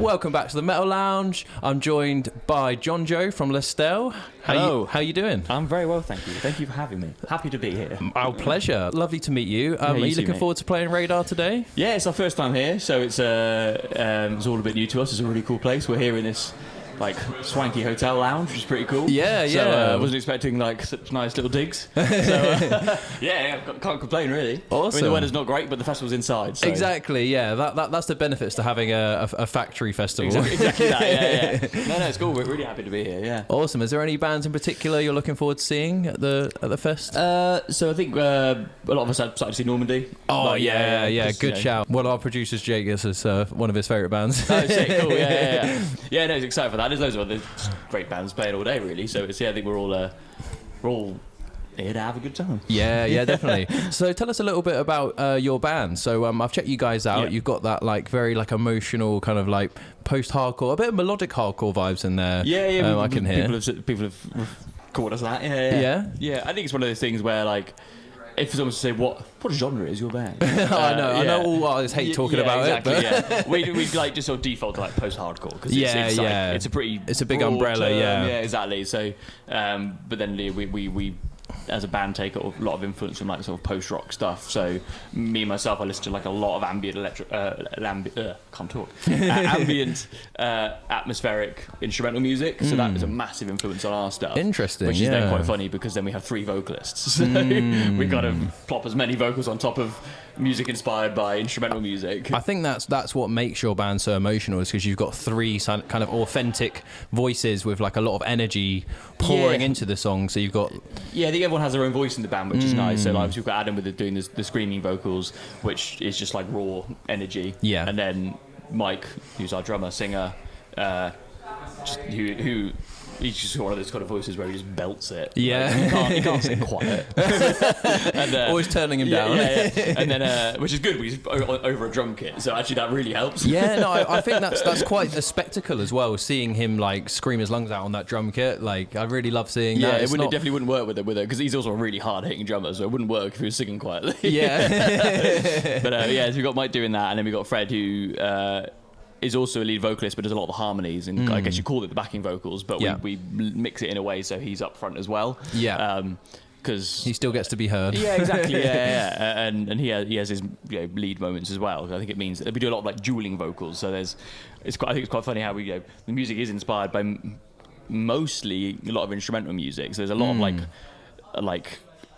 welcome back to the Metal Lounge. I'm joined by John Joe from Lastelle. Hello. How you doing? I'm very well, thank you. Thank you for having me. Happy to be here. Our pleasure. Lovely to meet you. Are you looking forward to playing Radar today? Yeah, it's our first time here, so it's all a bit new to us. It's a really cool place. We're here in this swanky hotel lounge, which is pretty cool. Yeah. So I wasn't expecting such nice little digs. So can't complain really. Awesome. I mean, the weather's not great, but the festival's inside. So. Exactly. Yeah. That's the benefits to having a factory festival. Exactly that. Yeah. No, it's cool. We're really happy to be here. Yeah. Awesome. Is there any bands in particular you're looking forward to seeing at the fest? So I think a lot of us had started to see Normandy. Oh yeah. Good shout. One of our producers, Jake, is one of his favourite bands. Oh, sick. Cool. Yeah. Yeah, no, he's excited for that. There's loads of other great bands playing all day, really. So I think we're all here to have a good time. Yeah, definitely. So tell us a little bit about your band. So I've checked you guys out. Yeah. You've got that very emotional kind of post-hardcore, a bit of melodic hardcore vibes in there. Yeah. I can hear. People have called us that. Yeah. I think it's one of those things where if someone to say what genre is your band? I know all artists hate talking about exactly, it. Yeah, we just sort of default to post-hardcore because it's a big umbrella. Term. Yeah, exactly. So, but then we as a band take a lot of influence from sort of post-rock stuff. So me myself, I listen to a lot of ambient ambient atmospheric instrumental music. So that is a massive influence on our stuff. Interesting. Which is then quite funny because then we have 3 vocalists. So we got to plop as many vocals on top of music inspired by instrumental music. I think that's what makes your band so emotional, is because you've got 3 kind of authentic voices with a lot of energy pouring into the song. So you've got I think everyone has their own voice in the band, which is nice. So we've got Adam doing the screaming vocals, which is just raw energy. Yeah. And then Mike, who's our drummer singer, who he's just one of those kind of voices where he just belts it. Yeah. He can't sing quiet. And, always turning him down. Yeah. And then, which is good, because he's over a drum kit, so actually that really helps. Yeah, no, I think that's quite a spectacle as well, seeing him scream his lungs out on that drum kit. I really love seeing that. It definitely wouldn't work with it, because he's also a really hard-hitting drummer, so it wouldn't work if he was singing quietly. Yeah. But so we've got Mike doing that, and then we've got Fred, who is also a lead vocalist, but does a lot of the harmonies, and I guess you call it the backing vocals, but we mix it in a way so he's up front as well. Yeah. Because he still gets to be heard. Yeah, exactly. Yeah. And he has his lead moments as well. I think it means that we do a lot of dueling vocals. So I think it's quite funny how the music is inspired by mostly a lot of instrumental music. So there's a lot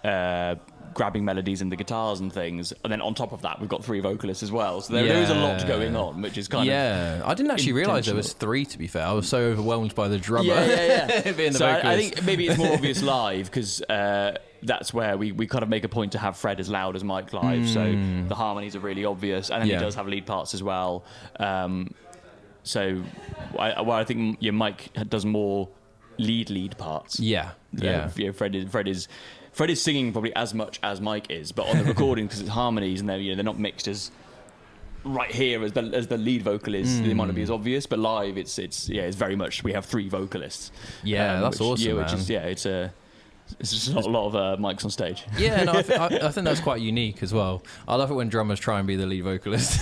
of grabbing melodies in the guitars and things, and then on top of that we've got 3 vocalists as well, so there is a lot going on, which is kind of I didn't actually realise there was 3, to be fair. I was so overwhelmed by the drummer being the vocalist. I think maybe it's more obvious live, because that's where we kind of make a point to have Fred as loud as Mike live, so the harmonies are really obvious, and then he does have lead parts as well. So I think Mike does more lead parts. Fred is singing probably as much as Mike is, but on the recording, because it's harmonies and they're not mixed as right here as the lead vocal is, they might not be as obvious, but live it's very much we have 3 vocalists. That's awesome. Which is it's just not a lot of mics on stage. Yeah, no, I think that's quite unique as well. I love it when drummers try and be the lead vocalist.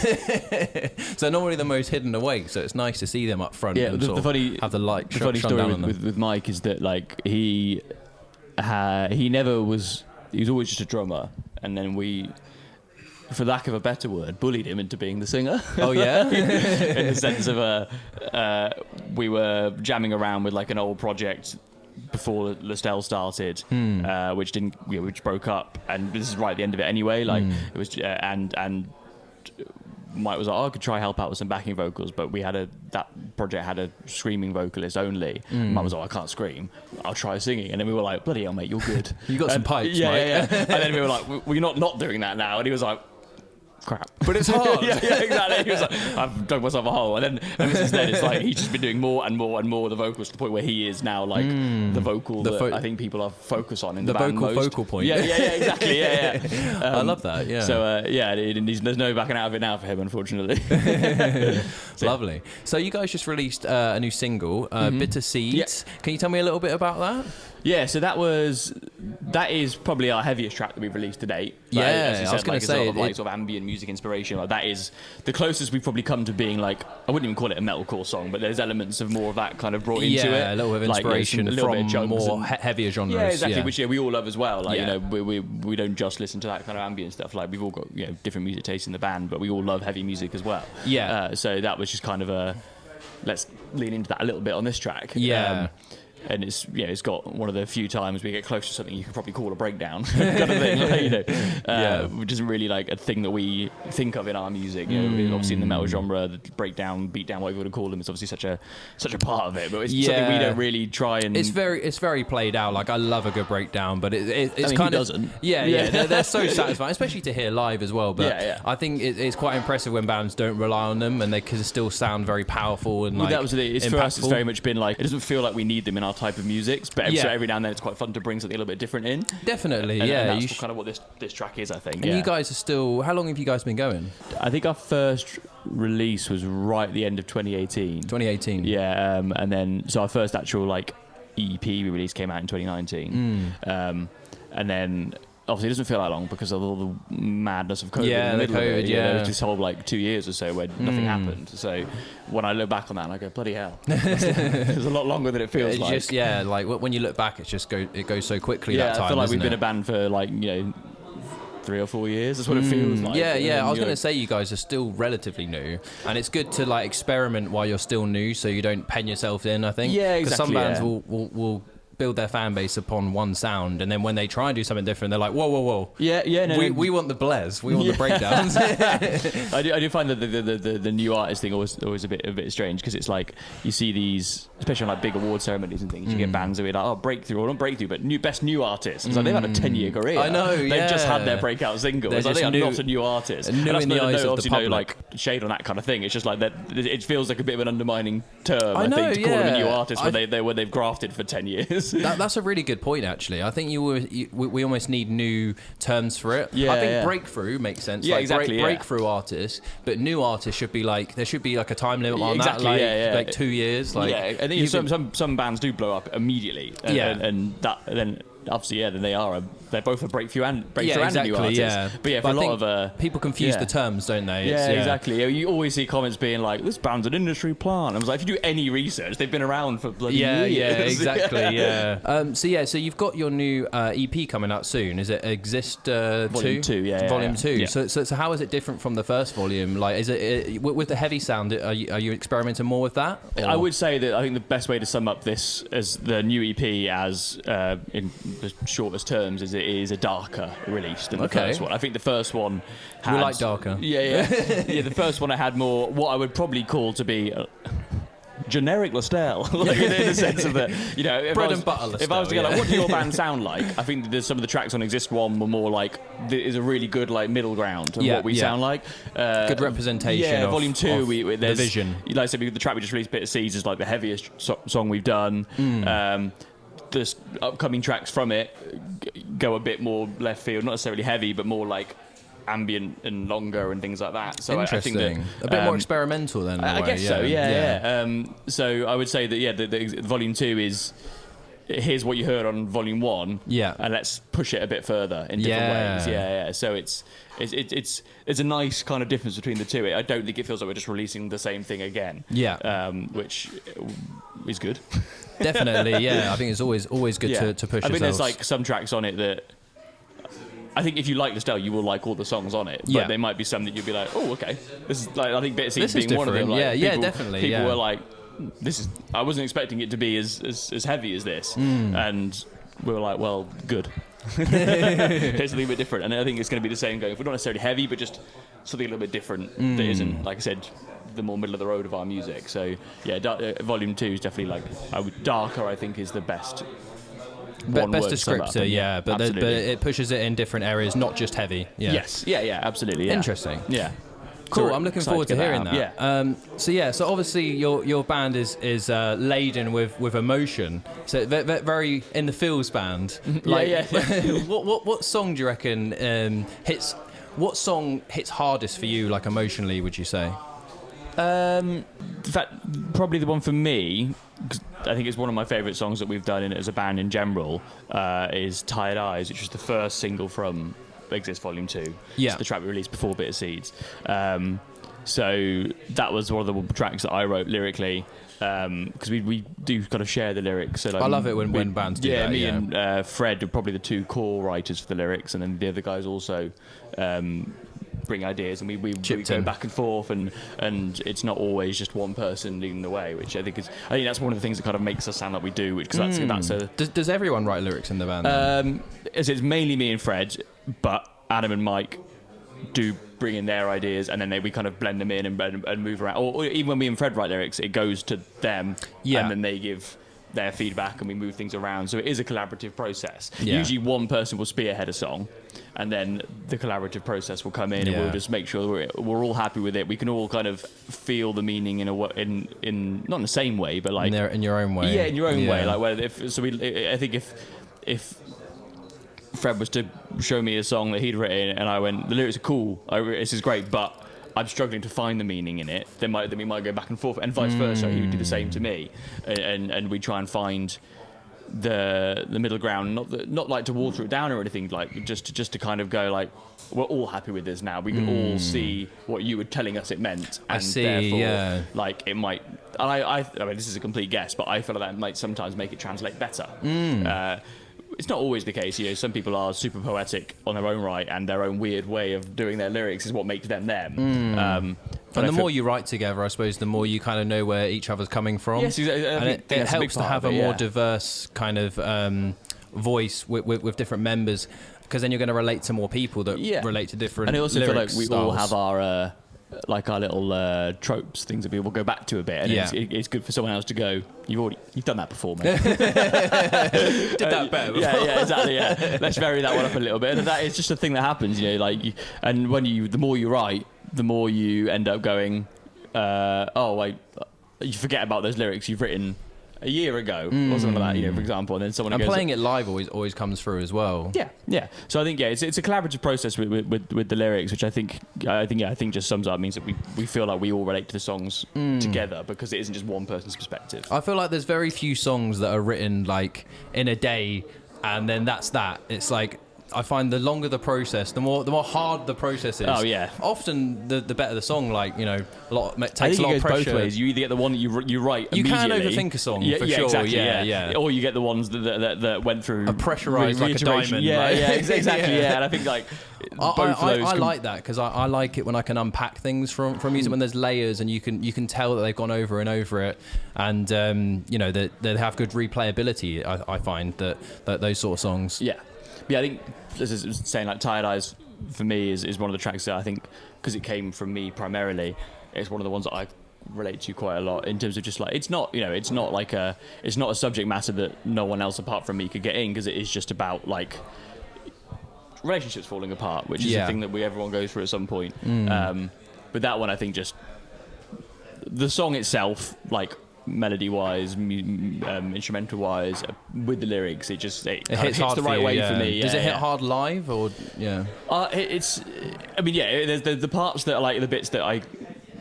So normally the most hidden away, so it's nice to see them up front. Yeah, and the funny story with Mike is that he was always just a drummer, and then we, for lack of a better word, bullied him into being the singer. Oh yeah. In the sense of we were jamming around with an old project before Lastelle started, which broke up, and this is right at the end of it anyway. It was and Mike was like, I could try help out with some backing vocals, but that project had a screaming vocalist only. Mike was like, I can't scream, I'll try singing. And then we were like, bloody hell, mate, you're good. You got some pipes, Mike. Yeah. And then we were like, we're not doing that now. And he was like, crap. But it's hard. yeah, exactly. He was like, I've dug myself a hole. And then ever since then, it's he's just been doing more and more and more of the vocals, to the point where he is now the vocal that I think people are focused on in the band most. Focal point. Yeah, exactly. Yeah. I love that. Yeah. So there's no backing out of it now for him, unfortunately. Lovely. So you guys just released a new single, Bitter Seeds. Yeah. Can you tell me a little bit about that? Yeah, so that was that is probably our heaviest track that we've released to date. Yeah, as you I was going to say sort of ambient music inspiration. Like, that is the closest we've probably come to being like, I wouldn't even call it a metalcore song, but there's elements of more of that kind of brought into it. Yeah, a little bit of inspiration from more heavier genres. Yeah, exactly. Which we all love as well. Like, you know, we don't just listen to that kind of ambient stuff. Like, we've all got, you know, different music tastes in the band, but we all love heavy music as well. Yeah. So that was just kind of a, let's lean into that a little bit on this track. Yeah. And it's, you know, it's got one of the few times we get close to something you could probably call a breakdown kind of thing, like, you know, which isn't really like a thing that we think of in our music. You know, obviously in the metal genre, the breakdown, beatdown, whatever you want to call them, is obviously such a part of it. But it's something we don't really try and. It's very played out. Like, I love a good breakdown, but it's I mean, kind who of doesn't? Yeah. They're so satisfying, especially to hear live as well. But I think it's quite impressive when bands don't rely on them and they can still sound very powerful and like. That was it. For us, it's very much been like, it doesn't feel like we need them in our type of music. But so every now and then it's quite fun to bring something a little bit different in. Definitely, and yeah. that's kind of what this track is, I think. And you guys are still... How long have you guys been going? I think our first release was right at the end of 2018. 2018. Yeah, and then... So our first actual, like, EP we released came out in 2019. And then... Obviously, it doesn't feel that long because of all the madness of COVID. Yeah, in the the middle COVID, of it. yeah. There was this whole, like, 2 years or so where nothing happened. So when I look back on that, I go, bloody hell. It's a lot longer than it feels it's like. Just, yeah, like, when you look back, it goes so quickly that time, I feel like we've it? been a band for, like, you know, 3 or 4 years. That's what it feels like. Yeah. I was going to say you guys are still relatively new, and it's good to like experiment while you're still new, so you don't pen yourself in. I think. Yeah, exactly. Because some bands will build their fan base upon one sound, and then when they try and do something different, they're like, whoa. Yeah. No, we want the blez, we want the breakdowns. I do find that the new artist thing always a bit strange, because it's like you see these, especially on like big award ceremonies and things, you get bands that are like, oh, breakthrough, or not breakthrough, but best new artist. It's like they've had a 10-year career. I know. They've just had their breakout single. It's like they are not a new artist. New in the eyes of the public. No, like shade on that kind of thing. It's just like that. It feels like a bit of an undermining term. I think to call them a new yeah. artist when they've grafted for 10 years. That's a really good point, actually. I think we almost need new terms for it. Yeah, I think breakthrough makes sense. Yeah, like exactly. Breakthrough artists, but new artists should be like, there should be like a time limit on exactly, that, like 2 years. Like, I think some bands do blow up immediately, and then obviously, then they're both a breakthrough and a new artist. Yeah. But for a lot of people confuse the terms, don't they? Exactly. You always see comments being like, "This band's an industry plant." I was like, if you do any research, they've been around for bloody years. Yeah, exactly. So you've got your new EP coming out soon. Is it Exist 2? Volume 2, Volume 2. Yeah. So how is it different from the first volume? Like, is it with the heavy sound? Are you experimenting more with that? Or? I would say that I think the best way to sum up this as the new EP, as in the shortest terms, is it is a darker release than the first one. I think the first one had... We like darker. Yeah. The first one I had more what I would probably call to be generic Lastelle, like in the sense of that, you know, bread and butter Lastelle. If I was to go like, what do your band sound like? I think there's some of the tracks on Exist 1 were more like, is a really good like middle ground of what we sound like. Good representation. Yeah, Volume 2, there's the vision. Like I said, the track we just released, Bit of Seeds, is like the heaviest song we've done. The upcoming tracks from it go a bit more left field, not necessarily heavy, but more like ambient and longer and things like that. So interesting. I think that, a bit more experimental then. I guess so. Yeah. So I would say that the Volume 2 is, here's what you heard on Volume 1. Yeah. And let's push it a bit further in different ways. Yeah. So it's a nice kind of difference between the two. I don't think it feels like we're just releasing the same thing again. Yeah. Which is good. Definitely. Yeah. I think it's always good to push. I think there's like some tracks on it that I think if you like Lastelle, you will like all the songs on it. But there might be some that you'll be like, oh, okay. This is like, I think Bit of Seeds being one of them. Like, definitely. People were like, this is. I wasn't expecting it to be as heavy as this, and we were like, well, good. It's a little bit different, and I think it's going to be the same going. If we're not necessarily heavy, but just something a little bit different that isn't, like I said, the more middle of the road of our music. So Volume 2 is definitely like darker. I think is the best. Best descriptor, but it pushes it in different areas, not just heavy. Yeah. Yes. Yeah. Absolutely. Yeah. Interesting. Yeah. Cool. I'm looking forward to hearing that. Yeah. So obviously your band is laden with emotion. So very in the feels band. Like, what song do you reckon hits? What song hits hardest for you, like emotionally? Would you say? In fact, probably the one for me, 'cause I think it's one of my favourite songs that we've done as a band in general, is Tired Eyes, which was the first single from Exist Vol.2. Yeah. It's the track we released before Bitter Seeds. So that was one of the tracks that I wrote lyrically, because we do kind of share the lyrics. So like, I love it when bands do that. Me and Fred are probably the two core writers for the lyrics, and then the other guys also bring ideas, and we go back and forth, and it's not always just one person leading the way, which I think that's one of the things that kind of makes us sound like we do, because that's a... Does everyone write lyrics in the band? It's mainly me and Fred, but Adam and Mike do bring in their ideas, and then we kind of blend them in and move around. Or even when me and Fred write lyrics, it goes to them, and then they give their feedback, and we move things around. So it is a collaborative process. Usually one person will spearhead a song, and then the collaborative process will come in, and we'll just make sure we're all happy with it. We can all kind of feel the meaning in not in the same way, but like in your own way. Yeah, in your own way. Like I think if Fred was to show me a song that he'd written, and I went, the lyrics are cool, this is great, but I'm struggling to find the meaning in it, then we might go back and forth, and vice versa. He would do the same to me, and we try and find the middle ground, not like to water it down or anything, like just to kind of go like, we're all happy with this now. We can all see what you were telling us it meant, and therefore, like it might. And I mean, this is a complete guess, but I feel like that might sometimes make it translate better. It's not always the case. Some people are super poetic on their own right, and their own weird way of doing their lyrics is what makes them them. And the more you write together, I suppose, the more you kind of know where each other's coming from. Yes, exactly. And it helps to have a more diverse kind of voice with different members, because then you're going to relate to more people that relate to different. And I also feel like we styles. all have our our little tropes, things that we will go back to a bit, and it's good for someone else to go, you've done that before, mate. Did that better before. Yeah, exactly. Yeah, let's vary that one up a little bit, and that is just a thing that happens, and the more you write, the more you end up going, you forget about those lyrics you've written a year ago or something like that, for example, and then someone and goes, playing it live always comes through as well. Yeah. So I think it's a collaborative process with the lyrics, which I think just sums up, means that we feel like we all relate to the songs together, because it isn't just one person's perspective. I feel like there's very few songs that are written like in a day, and then that's that. It's like, I find the longer the process, the more hard the process is. Oh yeah. Often the better the song. Like, takes I a think lot it of goes pressure. both ways. You either get the one that you write You can immediately. overthink a song for sure. Exactly, yeah. Or you get the ones that went through a pressurized like a diamond. Exactly. And I think like both of those. I like that, because I like it when I can unpack things from music, when there's layers and you can tell that they've gone over and over it, and that they have good replayability. I find that those sort of songs. Yeah, I think, as I was saying, like Tired Eyes for me is one of the tracks that I think, because it came from me primarily, it's one of the ones that I relate to quite a lot, in terms of just like, it's not a subject matter that no one else apart from me could get in, because it is just about like relationships falling apart, which is a thing that everyone goes through at some point. But that one, I think, just the song itself, like melody wise, instrumental wise, with the lyrics, it hits the right way for me. Does it hit hard live, or there's the parts that are like the bits that I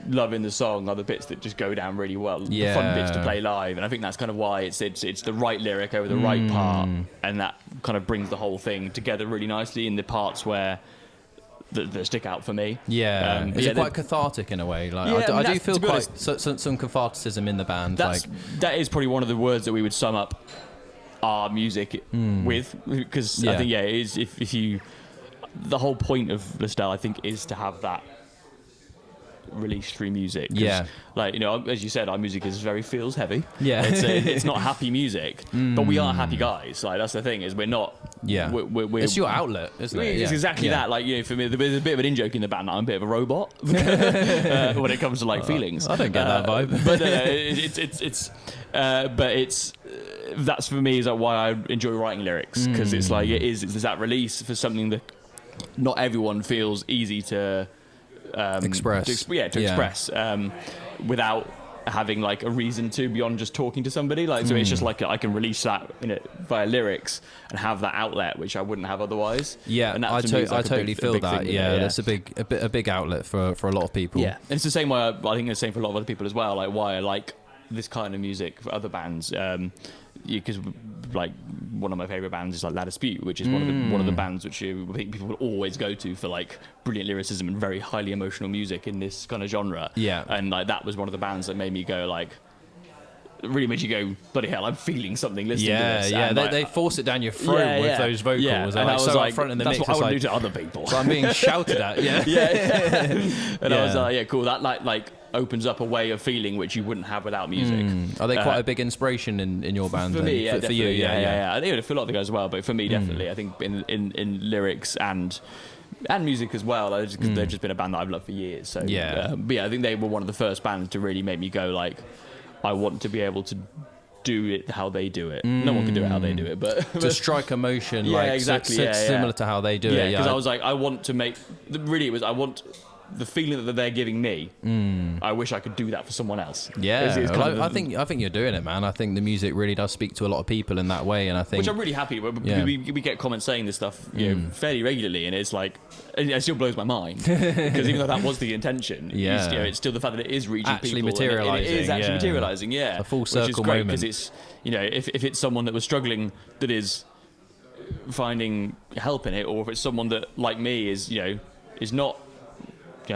love in the song are the bits that just go down really well, the fun bits to play live, and I think that's kind of why it's the right lyric over the right part, and that kind of brings the whole thing together really nicely in the parts where that stick out for me. Is it quite cathartic in a way? Like, I do feel quite some catharticism in the band. That is probably one of the words that we would sum up our music with, because I think it is, if you, the whole point of Lastelle, I think, is to have that release through music. Like, as you said, our music is very feels heavy. It's not happy music, but we are happy guys. Like, that's the thing, is we're not. We're it's your outlet, isn't it? It's exactly that. Like, for me, there's a bit of an in-joke in the band that I'm a bit of a robot when it comes to like feelings. I don't get that vibe. But it's that's for me is like why I enjoy writing lyrics, because it's like it's that release for something that not everyone feels easy to express. Express without having like a reason to beyond just talking to somebody, like so it's just like I can release that via lyrics and have that outlet which I wouldn't have otherwise. And that, I totally feel that. That's a big outlet for a lot of people. And it's the same way I think it's the same for a lot of other people as well, like why I like this kind of music for other bands, because like one of my favorite bands is like Lastelle, which is one of the bands which I think people will always go to for like brilliant lyricism and very highly emotional music in this kind of genre. And like that was one of the bands that made me go like, really made you go, bloody hell, I'm feeling something listening to this. They force it down your throat with those vocals. And I was like, front in the that's mix, what I would do to other people. So I'm being shouted at. And I was like, cool, that like opens up a way of feeling which you wouldn't have without music. Are they quite a big inspiration in your band? For me, for you, I think for a lot of the guys as well, but for me, definitely, I think in lyrics and music as well. They've just been a band that I've loved for years. So but I think they were one of the first bands to really make me go like, I want to be able to do it how they do it. No one can do it how they do it, but to strike emotion, similar to how they do it. Because I was like, I want to make. Really, it was I want the feeling that they're giving me. I wish I could do that for someone else. I think you're doing it, man. I think the music really does speak to a lot of people in that way, and I think which I'm really happy. We get comments saying this stuff fairly regularly, and it's like it still blows my mind because even though that was the intention, it's still the fact that it is reaching actually people, materializing. It is actually materializing. A full circle which is great moment. Because it's if it's someone that was struggling that is finding help in it, or if it's someone that like me is not.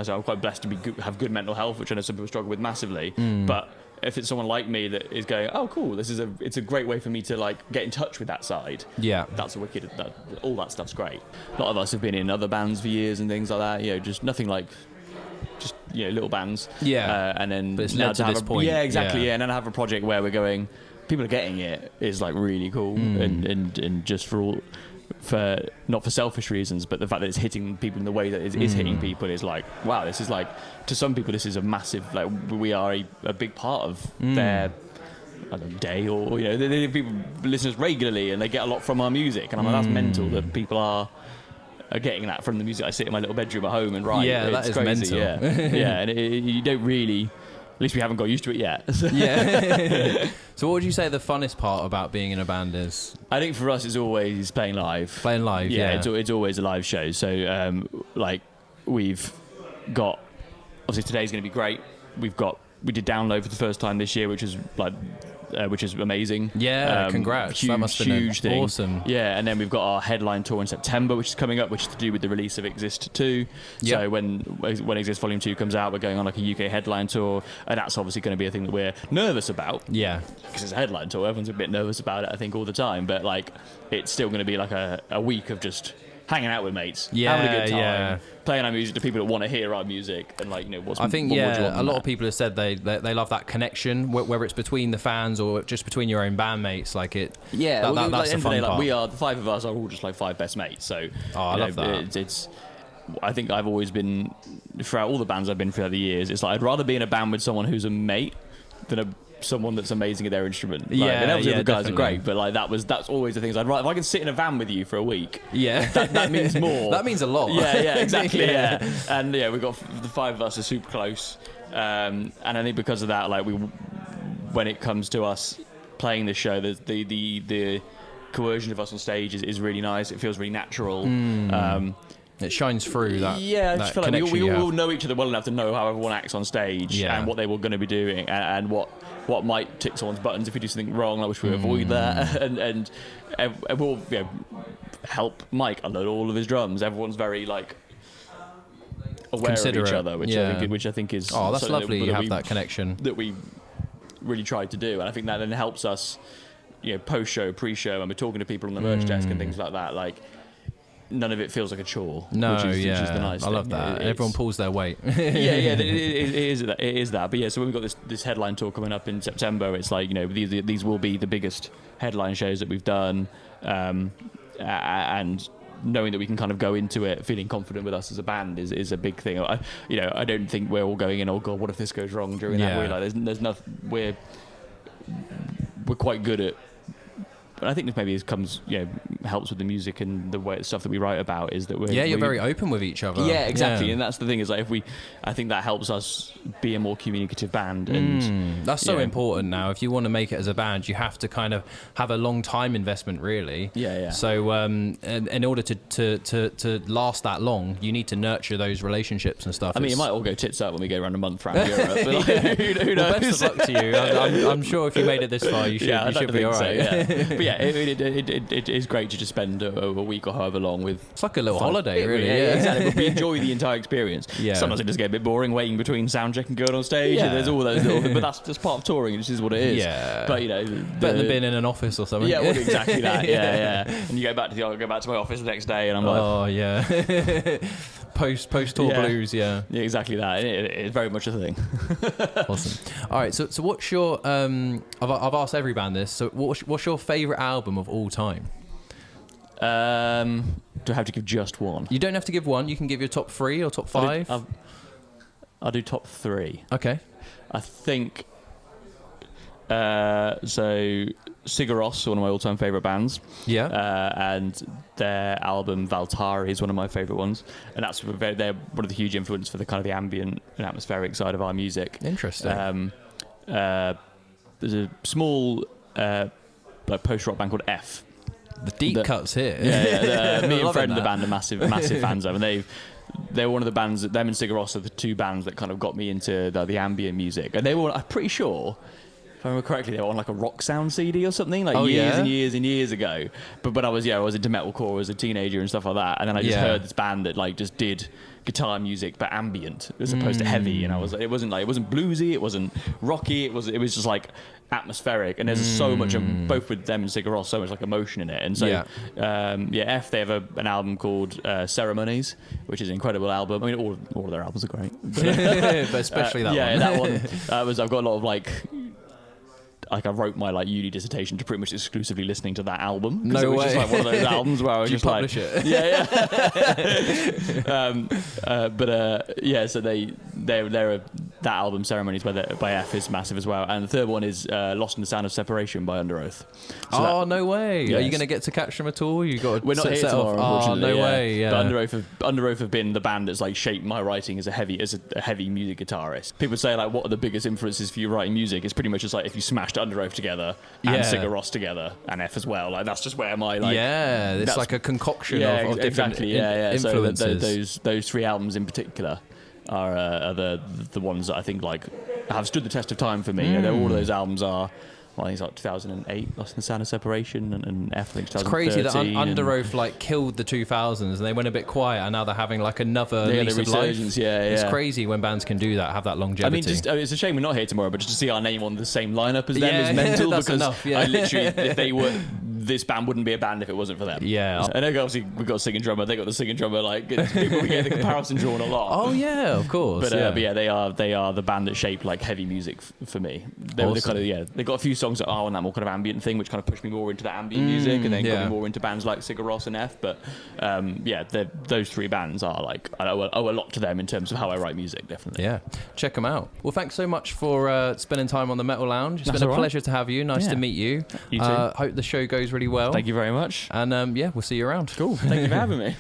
So I'm quite blessed to have good mental health, which I know some people struggle with massively. But if it's someone like me that is going, oh, cool, it's a great way for me to like get in touch with that side. That's a wicked. All that stuff's great. A lot of us have been in other bands for years and things like that. Just nothing like, just little bands. And then but it's led to this point. Exactly. And then I have a project where we're going. People are getting it is like really cool, and just for not for selfish reasons, but the fact that it's hitting people in the way that it is hitting people is like, wow, this is like, to some people this is a massive, like we are a big part of their day, or people listen to us regularly and they get a lot from our music, and I'm like, that's mental that people are getting that from the music. I sit in my little bedroom at home and write. That is crazy. mental. And you don't really, at least we haven't got used to it yet. So what would you say the funnest part about being in a band is? I think for us it's always playing live. It's always a live show. So like we've got, obviously today's going to be great. We did Download for the first time this year, which is like which is amazing. Congrats. Huge, that must have been huge thing. Awesome. And then we've got our headline tour in September, which is coming up, which is to do with the release of Exist 2. So when Exist Volume 2 comes out, we're going on like a UK headline tour, and that's obviously going to be a thing that we're nervous about. Because it's a headline tour, everyone's a bit nervous about it, I think, all the time, but like it's still going to be like a week of just hanging out with mates, having a good time, playing our music to people that want to hear our music, and like I think a lot of people have said they love that connection, whether it's between the fans or just between your own bandmates. Like it, that's the fun part. We are, the five of us are all just like five best mates. So I love that. It's I think I've always been, throughout all the bands I've been throughout the years, it's like I'd rather be in a band with someone who's a mate than someone that's amazing at their instrument. Like, and obviously the guys are great, but like that's always the things I'd rather. If I can sit in a van with you for a week, that means more. That means a lot. Exactly. And we've got the five of us are super close, and I think because of that, like when it comes to us playing the show, the coercion of us on stage is really nice. It feels really natural. It shines through that. I just feel like we all know each other well enough to know how everyone acts on stage and what they were going to be doing, and what might tick someone's buttons if we do something wrong. I wish we avoid that, and we'll help Mike unload all of his drums. Everyone's very like aware of each other, which I think is that's lovely. You have that connection that we really tried to do, and I think that then helps us, post show, pre-show, and we're talking to people on the merch desk and things like that. Like, none of it feels like a chore. Which is the nice thing. I love that. Everyone pulls their weight. It is that. But so when we've got this headline tour coming up in September, it's like, these will be the biggest headline shows that we've done, and knowing that we can kind of go into it feeling confident with us as a band is a big thing. I don't think we're all going in, oh god, what if this goes wrong during that? We're like, there's nothing. We're quite good at But I think this maybe comes, helps with the music and the way stuff that we write about is that you're very open with each other. Yeah, exactly. And that's the thing is like I think that helps us be a more communicative band. And that's so important now. If you want to make it as a band, you have to kind of have a long time investment, really. Yeah. So in order to last that long, you need to nurture those relationships and stuff. I mean, it might all go tits up when we go around a month around Europe. But like, who knows? Well, best of luck to you. I'm sure if you made it this far, you should be all right. But yeah, it is great to just spend a week or however long with. It's like a little holiday, really. Yeah, exactly. But we enjoy the entire experience. Yeah. Sometimes it does get a bit boring waiting between soundcheck and going on stage. Yeah. And there's all those little, but that's just part of touring. It just is what it is. Yeah. But better than being in an office or something. Yeah, well, exactly that. Yeah. And you go back to my office the next day, and I'm like, oh yeah. Post tour blues. Yeah, exactly that. It's very much a thing. Awesome. All right, so what's your I've asked every band this. So what's your favourite album of all time? Do I have to give just one? You don't have to give one. You can give your top 3 or top 5. I'll do top 3. Okay. I think so. Sigur Rós, one of my all-time favourite bands. Yeah. And their album Valtari is one of my favourite ones, and they're one of the huge influence for the kind of the ambient and atmospheric side of our music. Interesting. There's a small like post-rock band called F. The deep cuts here. Yeah. Me and Fred in the band are massive fans of, and they're one of the bands that them and Sigur Rós are the 2 bands that kind of got me into the ambient music, and they were, I'm pretty sure, if I remember correctly, they were on like a Rock Sound CD or something, like years and years and years ago. But I was into metalcore as a teenager and stuff like that, and then I just heard this band that like just did guitar music but ambient as opposed to heavy, and it wasn't bluesy, it wasn't rocky, it was just like atmospheric, and there's so much of both with them and Sigur Rós, so much like emotion in it. And so F, they have an album called Ceremonies, which is an incredible album. I mean, all of their albums are great, but especially that one. Yeah, that one. I've got a lot of like I wrote my like uni dissertation to pretty much exclusively listening to that album. No it was way. just like one of those albums where I was Did just you publish it? Yeah. So they're that album Ceremonies by F is massive as well, and the third one is Lost in the Sound of Separation by Under Oath. So no way! Yes. Are you going to get to catch them at all? We're not here tomorrow, unfortunately. No way! Yeah. But Under Oath have been the band that's like shaped my writing as a heavy music guitarist. People say like, what are the biggest influences for you writing music? It's pretty much just like if you smashed Under Oath together and Sigur Rós together and F as well. Like that's just where my like it's like a concoction of different influences. So those 3 albums in particular are the ones that I think like have stood the test of time for me. All of those albums are. Well, I think it's like 2008, Lost in the Sound of Separation, and F, I think 2013. It's crazy that Under Oath like killed the 2000s, and they went a bit quiet, and now they're having like another lease of life. It's crazy when bands can do that, have that longevity. I mean, it's a shame we're not here tomorrow, but just to see our name on the same lineup as them is mental. That's because enough, I literally, if they were, this band wouldn't be a band if it wasn't for them. Yeah. And obviously we've got a singing drummer. They got the singing drummer. Like people get the comparison drawn a lot. Oh yeah, of course. But yeah, they are the band that shaped like heavy music for me. They were the kind of they got a few songs that are on that more kind of ambient thing, which kind of pushed me more into that ambient music, and then got me more into bands like Sigur Rós and F. But those 3 bands are like I owe a lot to them in terms of how I write music. Definitely. Yeah, check them out. Well, thanks so much for spending time on the Metal Lounge. It's That's been a pleasure to have you. Nice to meet you. You too. Hope the show goes really well. Thank you very much. And we'll see you around. Cool. Thank you for having me.